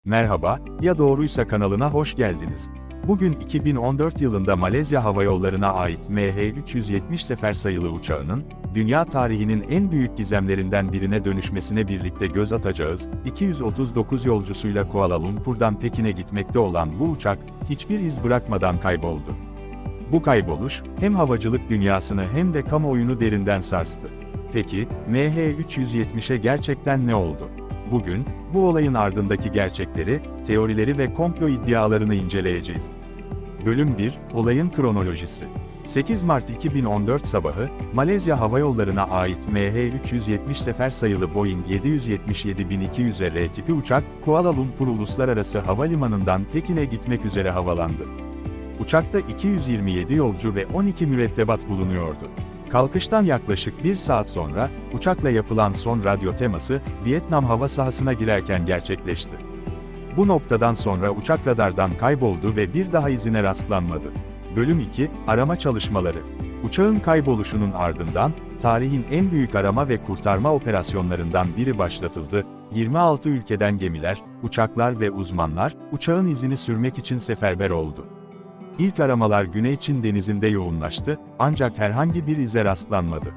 Merhaba, ya doğruysa kanalına hoş geldiniz. Bugün 2014 yılında Malezya Hava Yolları'na ait MH370 sefer sayılı uçağının, dünya tarihinin en büyük gizemlerinden birine dönüşmesine birlikte göz atacağız. 239 yolcusuyla Kuala Lumpur'dan Pekin'e gitmekte olan bu uçak, hiçbir iz bırakmadan kayboldu. Bu kayboluş, hem havacılık dünyasını hem de kamuoyunu derinden sarstı. Peki, MH370'e gerçekten ne oldu? Bugün, bu olayın ardındaki gerçekleri, teorileri ve komplo iddialarını inceleyeceğiz. Bölüm 1, Olayın kronolojisi. 8 Mart 2014 sabahı, Malezya Hava Yolları'na ait MH370 sefer sayılı Boeing 777-1200R tipi uçak, Kuala Lumpur Uluslararası Havalimanı'ndan Pekin'e gitmek üzere havalandı. Uçakta 227 yolcu ve 12 mürettebat bulunuyordu. Kalkıştan yaklaşık 1 saat sonra, uçakla yapılan son radyo teması, Vietnam hava sahasına girerken gerçekleşti. Bu noktadan sonra uçak radardan kayboldu ve bir daha izine rastlanmadı. Bölüm 2, Arama çalışmaları. Uçağın kayboluşunun ardından, tarihin en büyük arama ve kurtarma operasyonlarından biri başlatıldı. 26 ülkeden gemiler, uçaklar ve uzmanlar, uçağın izini sürmek için seferber oldu. İlk aramalar Güney Çin denizinde yoğunlaştı, ancak herhangi bir ize rastlanmadı.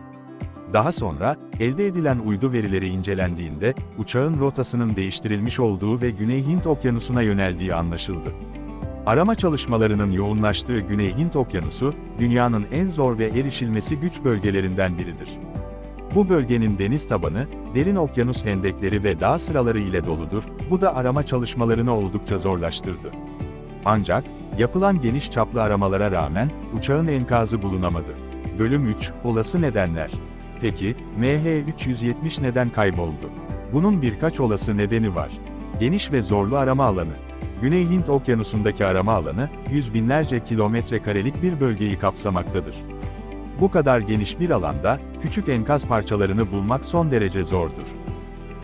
Daha sonra, elde edilen uydu verileri incelendiğinde, uçağın rotasının değiştirilmiş olduğu ve Güney Hint Okyanusu'na yöneldiği anlaşıldı. Arama çalışmalarının yoğunlaştığı Güney Hint Okyanusu, dünyanın en zor ve erişilmesi güç bölgelerinden biridir. Bu bölgenin deniz tabanı, derin okyanus hendekleri ve dağ sıraları ile doludur, bu da arama çalışmalarını oldukça zorlaştırdı. Ancak, yapılan geniş çaplı aramalara rağmen, uçağın enkazı bulunamadı. Bölüm 3, Olası nedenler. Peki, MH370 neden kayboldu? Bunun birkaç olası nedeni var. Geniş ve zorlu arama alanı. Güney Hint Okyanusu'ndaki arama alanı, yüz binlerce kilometre karelik bir bölgeyi kapsamaktadır. Bu kadar geniş bir alanda, küçük enkaz parçalarını bulmak son derece zordur.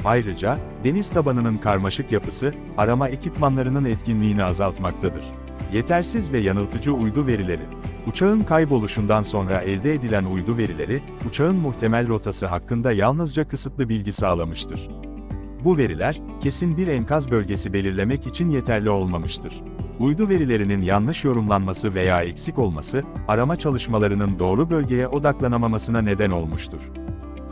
Ayrıca, deniz tabanının karmaşık yapısı, arama ekipmanlarının etkinliğini azaltmaktadır. Yetersiz ve yanıltıcı uydu verileri. Uçağın kayboluşundan sonra elde edilen uydu verileri, uçağın muhtemel rotası hakkında yalnızca kısıtlı bilgi sağlamıştır. Bu veriler, kesin bir enkaz bölgesi belirlemek için yeterli olmamıştır. Uydu verilerinin yanlış yorumlanması veya eksik olması, arama çalışmalarının doğru bölgeye odaklanamamasına neden olmuştur.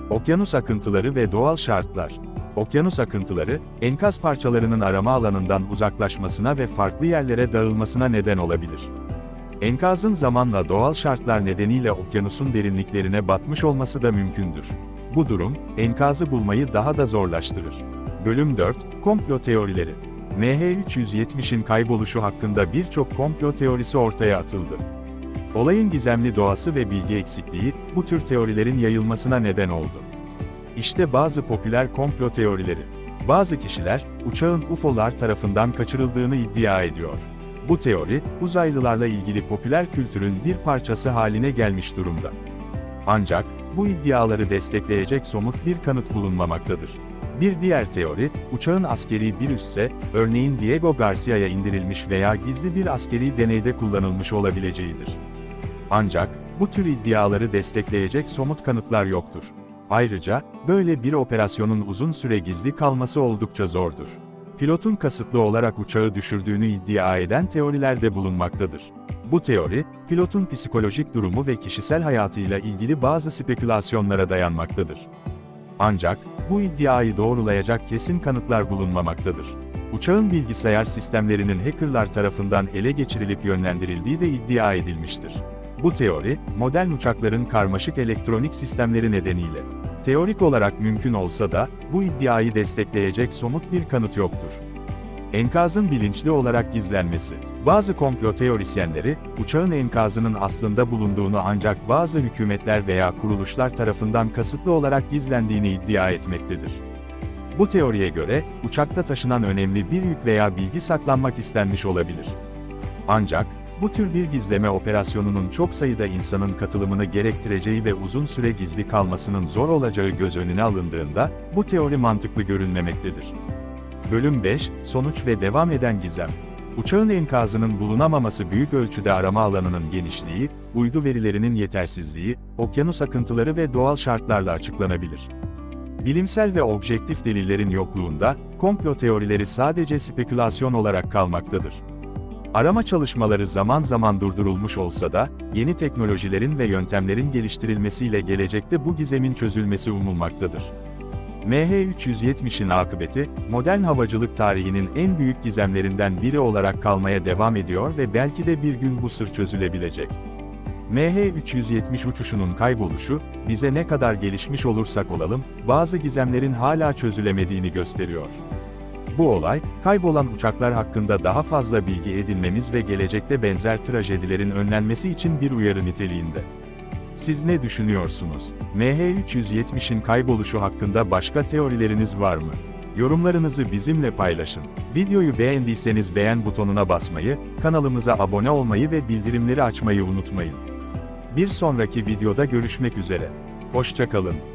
Okyanus akıntıları ve doğal şartlar. Okyanus akıntıları, enkaz parçalarının arama alanından uzaklaşmasına ve farklı yerlere dağılmasına neden olabilir. Enkazın zamanla doğal şartlar nedeniyle okyanusun derinliklerine batmış olması da mümkündür. Bu durum, enkazı bulmayı daha da zorlaştırır. Bölüm 4, Komplo teorileri. MH370'in kayboluşu hakkında birçok komplo teorisi ortaya atıldı. Olayın gizemli doğası ve bilgi eksikliği, bu tür teorilerin yayılmasına neden oldu. İşte bazı popüler komplo teorileri. Bazı kişiler, uçağın UFO'lar tarafından kaçırıldığını iddia ediyor. Bu teori, uzaylılarla ilgili popüler kültürün bir parçası haline gelmiş durumda. Ancak, bu iddiaları destekleyecek somut bir kanıt bulunmamaktadır. Bir diğer teori, uçağın askeri bir üsse, örneğin Diego Garcia'ya indirilmiş veya gizli bir askeri deneyde kullanılmış olabileceğidir. Ancak, bu tür iddiaları destekleyecek somut kanıtlar yoktur. Ayrıca, böyle bir operasyonun uzun süre gizli kalması oldukça zordur. Pilotun kasıtlı olarak uçağı düşürdüğünü iddia eden teoriler de bulunmaktadır. Bu teori, pilotun psikolojik durumu ve kişisel hayatıyla ilgili bazı spekülasyonlara dayanmaktadır. Ancak, bu iddiayı doğrulayacak kesin kanıtlar bulunmamaktadır. Uçağın bilgisayar sistemlerinin hackerlar tarafından ele geçirilip yönlendirildiği de iddia edilmiştir. Bu teori, modern uçakların karmaşık elektronik sistemleri nedeniyle teorik olarak mümkün olsa da, bu iddiayı destekleyecek somut bir kanıt yoktur. Enkazın bilinçli olarak gizlenmesi. Bazı komplo teorisyenleri, uçağın enkazının aslında bulunduğunu ancak bazı hükümetler veya kuruluşlar tarafından kasıtlı olarak gizlendiğini iddia etmektedir. Bu teoriye göre, uçakta taşınan önemli bir yük veya bilgi saklanmak istenmiş olabilir. Ancak, bu tür bir gizleme operasyonunun çok sayıda insanın katılımını gerektireceği ve uzun süre gizli kalmasının zor olacağı göz önüne alındığında, bu teori mantıklı görünmemektedir. Bölüm 5, Sonuç ve devam eden gizem. Uçağın enkazının bulunamaması büyük ölçüde arama alanının genişliği, uydu verilerinin yetersizliği, okyanus akıntıları ve doğal şartlarla açıklanabilir. Bilimsel ve objektif delillerin yokluğunda, komplo teorileri sadece spekülasyon olarak kalmaktadır. Arama çalışmaları zaman zaman durdurulmuş olsa da, yeni teknolojilerin ve yöntemlerin geliştirilmesiyle gelecekte bu gizemin çözülmesi umulmaktadır. MH370'in akıbeti, modern havacılık tarihinin en büyük gizemlerinden biri olarak kalmaya devam ediyor ve belki de bir gün bu sır çözülebilecek. MH370 uçuşunun kayboluşu, bize ne kadar gelişmiş olursak olalım, bazı gizemlerin hala çözülemediğini gösteriyor. Bu olay, kaybolan uçaklar hakkında daha fazla bilgi edinmemiz ve gelecekte benzer trajedilerin önlenmesi için bir uyarı niteliğinde. Siz ne düşünüyorsunuz? MH370'in kayboluşu hakkında başka teorileriniz var mı? Yorumlarınızı bizimle paylaşın. Videoyu beğendiyseniz beğen butonuna basmayı, kanalımıza abone olmayı ve bildirimleri açmayı unutmayın. Bir sonraki videoda görüşmek üzere. Hoşça kalın.